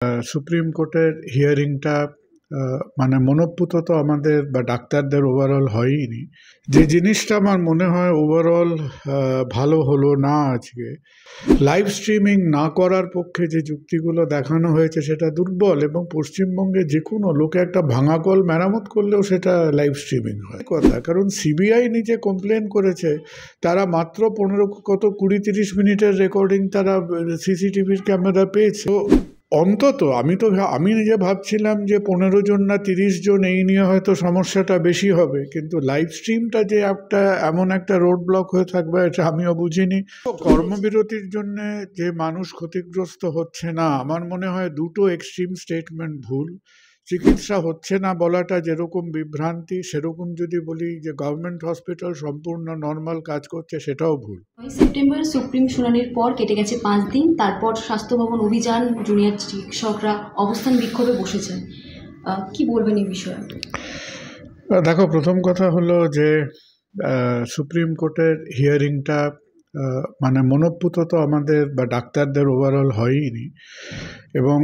Supreme কোর্টের হিয়ারিংটা মানে মনঃপূত তো আমাদের বা ডাক্তারদের ওভারঅল হয়ইনি। যে জিনিসটা আমার মনে হয় ওভারঅল ভালো হলো না আজকে, লাইভ স্ট্রিমিং না করার পক্ষে যে যুক্তিগুলো দেখানো হয়েছে সেটা দুর্বল, এবং পশ্চিমবঙ্গে যে কোনো লোকে একটা ভাঙা কল মেরামত করলেও সেটা লাইভ স্ট্রিমিং হয় কথা। কারণ সিবিআই নিজে কমপ্লেন করেছে, তারা মাত্র 20-30 মিনিটের রেকর্ডিং তারা সিসিটিভির ক্যামেরা পেয়েছে। তো অন্তত আমি নিজে ভাবছিলাম যে 15 জন না 30 জন, এই নিয়ে হয়তো সমস্যাটা বেশি হবে, কিন্তু লাইভ স্ট্রিমটা যে এমন একটা রোড ব্লক হয়ে থাকবে এটা আমিও বুঝিনি। কর্মবিরতির জন্য যে মানুষ ক্ষতিগ্রস্ত হচ্ছে না, আমার মনে হয় দুটো এক্সট্রিম স্টেটমেন্ট ভুল। চিকিৎসা হচ্ছে না বলাটা যেরকম বিভ্রান্তি, সেরকম যদি বলি যে গভর্নমেন্ট হসপিটাল সম্পূর্ণ নর্মাল কাজ করছে, সেটাও ভুল। সেপ্টেম্বর সুপ্রিম শুনানির পর কেটে গেছে 5 দিন, তারপর স্বাস্থ্য ভবন অভিযান, জুনিয়র চিকিৎসকরা অবস্থান বিক্ষোভে বসেছেন। কি বলবেন এই বিষয়ে? দেখো, প্রথম কথা হলো যে সুপ্রিম কোর্টের হিয়ারিংটা মানে মনঃপূত তো আমাদের বা ডাক্তারদের ওভারঅল হয়ইনি, এবং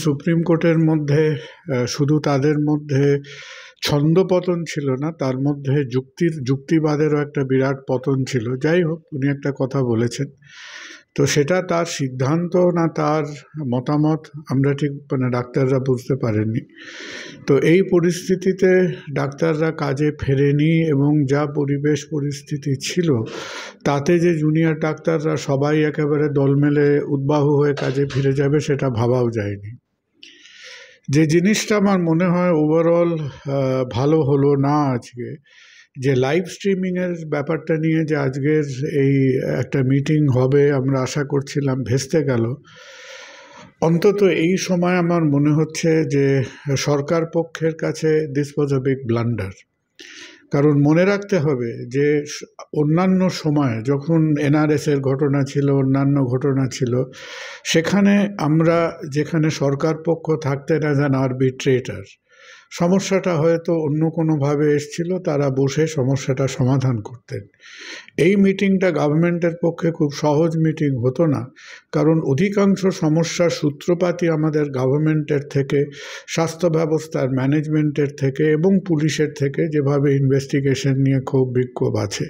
সুপ্রিম কোর্টের মধ্যে শুধু তাদের মধ্যে ছন্দপতন ছিল না, তার মধ্যে যুক্তিবাদেরও একটা বিরাট পতন ছিল। যাই হোক, উনি একটা কথা বলেছেন, তো সেটা তার সিদ্ধান্ত না তার মতামত আমরা ঠিক ডাক্তাররা বুঝতে পারেননি। তো এই পরিস্থিতিতে ডাক্তাররা কাজে ফেরেনি, এবং যা পরিস্থিতি ছিল তাতে যে জুনিয়র ডাক্তাররা সবাই একেবারে দলমেলে উদ্বাহু হয়ে কাজে ফিরে যাবে সেটা ভাবাও যায়নি। যে জিনিসটা আমার মনে হয় ওভারঅল ভালো হলো না আজকে, যে লাইভ স্ট্রিমিংয়ের ব্যাপারটা নিয়ে যে আজকের এই একটা মিটিং হবে আমরা আশা করছিলাম, ভেস্তে গেল। অন্তত এই সময় আমার মনে হচ্ছে যে সরকার পক্ষের কাছে this was a big blunder. কারণ মনে রাখতে হবে যে অন্যান্য সময় যখন এনআরএসের ঘটনা ছিল, অন্যান্য ঘটনা ছিল, সেখানে আমরা যেখানে সরকার পক্ষ থাকতেন অ্যাজ অ্যান আরবিট্রেটর, সমস্যাটা হয়তো অন্য কোনোভাবে এসছিল, তারা বসে সমস্যাটা সমাধান করতেন। এই মিটিংটা গভর্নমেন্টের পক্ষে খুব সহজ মিটিং হতো না, কারণ অধিকাংশ সমস্যার সূত্রপাতই আমাদের গভর্নমেন্টের থেকে, স্বাস্থ্য ব্যবস্থার ম্যানেজমেন্টের থেকে এবং পুলিশের থেকে, যেভাবে ইনভেস্টিগেশন নিয়ে ক্ষোভ বিক্ষোভ আছে।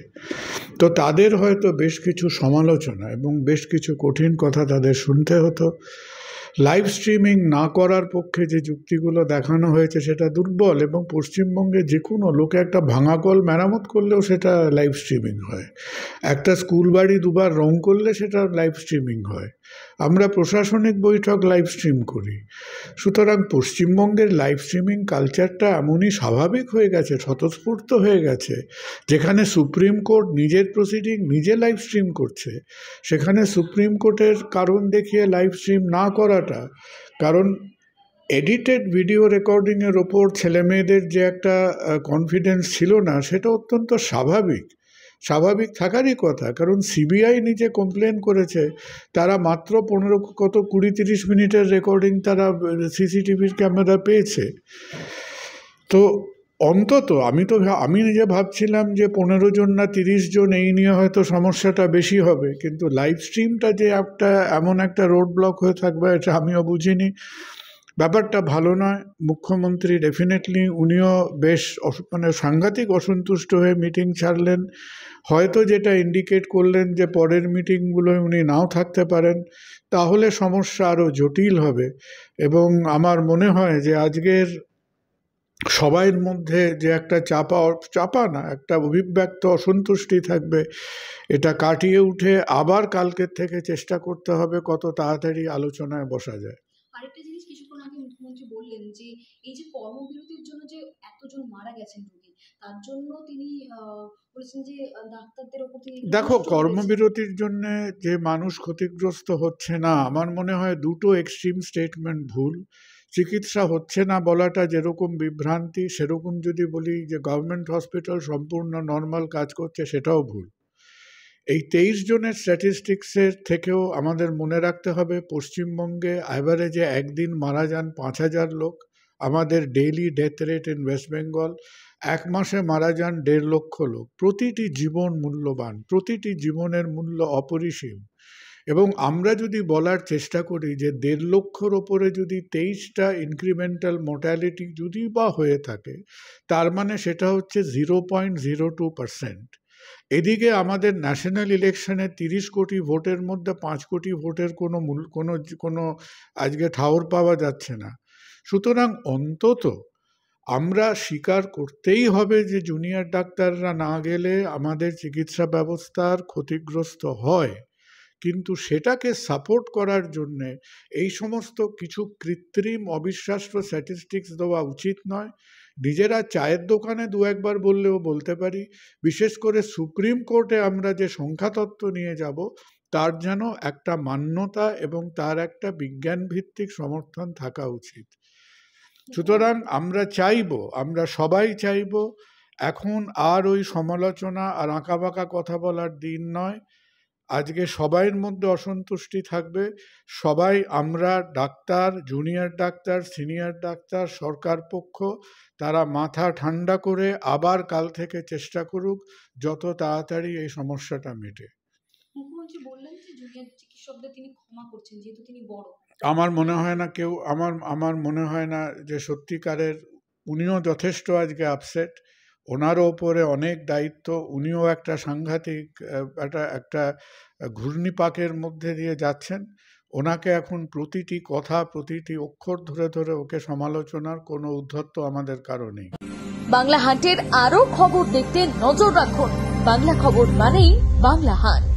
তো তাদের হয়তো বেশ কিছু সমালোচনা এবং বেশ কিছু কঠিন কথা তাদের শুনতে হতো। লাইভ স্ট্রিমিং না করার পক্ষে যে যুক্তিগুলো দেখানো হয়েছে সেটা দুর্বল, এবং পশ্চিমবঙ্গে যে কোনো লোকে একটা ভাঙা কল মেরামত করলেও সেটা লাইভ স্ট্রিমিং হয়। একটা স্কুল বাড়ি দুবার রং করলে সেটা লাইভ স্ট্রিমিং হয়। আমরা প্রশাসনিক বৈঠক লাইভ স্ট্রিম করি। সুতরাং পশ্চিমবঙ্গের লাইভ স্ট্রিমিং কালচারটা এমনই স্বাভাবিক হয়ে গেছে, স্বতঃস্ফূর্ত হয়ে গেছে, যেখানে সুপ্রিম কোর্ট নিজের প্রসিডিং নিজে লাইভ স্ট্রিম করছে, সেখানে সুপ্রিম কোর্টের কারণ দেখিয়ে লাইভ স্ট্রিম না করাটা, কারণ এডিটেড ভিডিও রেকর্ডিংয়ের ওপর ছেলেমেয়েদের যে একটা কনফিডেন্স ছিল না, সেটা অত্যন্ত স্বাভাবিক থাকারই কথা। কারণ সিবিআই নিজে কমপ্লেন করেছে, তারা মাত্র 20-30 মিনিটের রেকর্ডিং তারা সিসিটিভির ক্যামেরা পেয়েছে। তো অন্তত আমি নিজে ভাবছিলাম যে 15 জন না 30 জন, এই নিয়ে হয়তো সমস্যাটা বেশি হবে, কিন্তু লাইভ স্ট্রিমটা যে এমন একটা রোড ব্লক হয়ে থাকবে এটা আমিও বুঝিনি। ব্যাপারটা ভালো নয়। মুখ্যমন্ত্রী ডেফিনেটলি উনিও বেশ সাংঘাতিক অসন্তুষ্ট হয়ে মিটিং ছাড়লেন, হয়তো যেটা ইন্ডিকেট করলেন যে পরের মিটিংগুলোয় উনি নাও থাকতে পারেন, তাহলে সমস্যা আরও জটিল হবে। এবং আমার মনে হয় যে আজকের সবাইয়ের মধ্যে যে একটা চাপা না, একটা অভিব্যক্ত অসন্তুষ্টি থাকবে, এটা কাটিয়ে উঠে আবার কালকের থেকে চেষ্টা করতে হবে কত তাড়াতাড়ি আলোচনায় বসা যায়। আরেকটা জিনিস কিছুক্ষণ আগে মুখ্যমন্ত্রী বললেন যে এই যে কর্মবিরতির জন্য যে এতজন মারা গেছেন রোগী, তার জন্য তিনি বলেছেন যে ডাক্তারদের উপর তিনি দেখো, কর্মবিরতির জন্য যে মানুষ ক্ষতিগ্রস্ত হচ্ছে না, আমার মনে হয় দুটো এক্সট্রিম স্টেটমেন্ট ভুল। চিকিৎসা হচ্ছে না বলাটা যেরকম বিভ্রান্তি, সেরকম যদি বলি যে গভর্নমেন্ট হসপিটাল সম্পূর্ণ নর্মাল কাজ করছে, সেটাও ভুল। এই 23 জনের স্ট্যাটিস্টিক্সের থেকেও আমাদের মনে রাখতে হবে পশ্চিমবঙ্গে অ্যাভারেজে একদিন মারা যান 5,000 লোক। আমাদের daily death rate in West Bengal, এক মাসে মারা যান 1.5 লক্ষ লোক। প্রতিটি জীবন মূল্যবান, প্রতিটি জীবনের মূল্য অপরিসীম, এবং আমরা যদি বলার চেষ্টা করি যে 1.5 লক্ষর ওপরে যদি 23টা ইনক্রিমেন্টাল মোর্টালিটি যদি বা হয়ে থাকে, তার মানে সেটা হচ্ছে 0.02%। এদিকে আমাদের ন্যাশনাল ইলেকশনে 30 কোটি ভোটের মধ্যে 5 কোটি ভোটের কোনো আজকে ঠাউর পাওয়া যাচ্ছে না। সুতরাং অন্তত আমরা স্বীকার করতেই হবে যে জুনিয়র ডাক্তাররা না গেলে আমাদের চিকিৎসা ব্যবস্থার ক্ষতিগ্রস্ত হয়, কিন্তু সেটাকে সাপোর্ট করার জন্যে এই সমস্ত কিছু কৃত্রিম অবিশ্বাস্য স্ট্যাটিস্টিক্স দেওয়া উচিত নয়। নিজেরা চায়ের দোকানে দু একবার বললেও বলতে পারি, বিশেষ করে সুপ্রিম কোর্টে আমরা যে সংখ্যাতত্ত্ব নিয়ে যাব তার যেন একটা মান্যতা এবং তার একটা বিজ্ঞান ভিত্তিক সমর্থন থাকা উচিত। সুতরাং আমরা সবাই চাইব এখন আর ওই সমালোচনা আর আঁকাবাঁকা কথা বলার দিন নয়। আজকে সবাইয়ের মধ্যে অসন্তুষ্টি থাকবে। সবাই আমরা doctor, junior doctor, senior doctor, সরকার পক্ষ, তারা মাথা ঠান্ডা করে আবার কাল থেকে চেষ্টা করুক যত তাড়াতাড়ি এই সমস্যাটা মেটে। মুখ্যমন্ত্রী বললেন যে জুনিয়র চিকিৎসকদের তিনি ক্ষমা করছেন যেহেতু তিনি বড়। আমার মনে হয় না আমার মনে হয় না যে সত্যিকারের, উনিও যথেষ্ট আজকে আপসেট, ওনারও ওপরে অনেক দায়িত্ব, উনিও একটা সাংঘাতিক একটা ঘূর্ণিপাকের মধ্যে দিয়ে যাচ্ছেন। ওনাকে এখন প্রতিটি কথা, প্রতিটি অক্ষর ধরে ধরে ওকে সমালোচনার কোনো উদ্ধত্ত আমাদের কারো নেই। বাংলা হান্টের আরো খবর দেখতে নজর রাখুন। বাংলা খবর মানেই বাংলা হান্ট।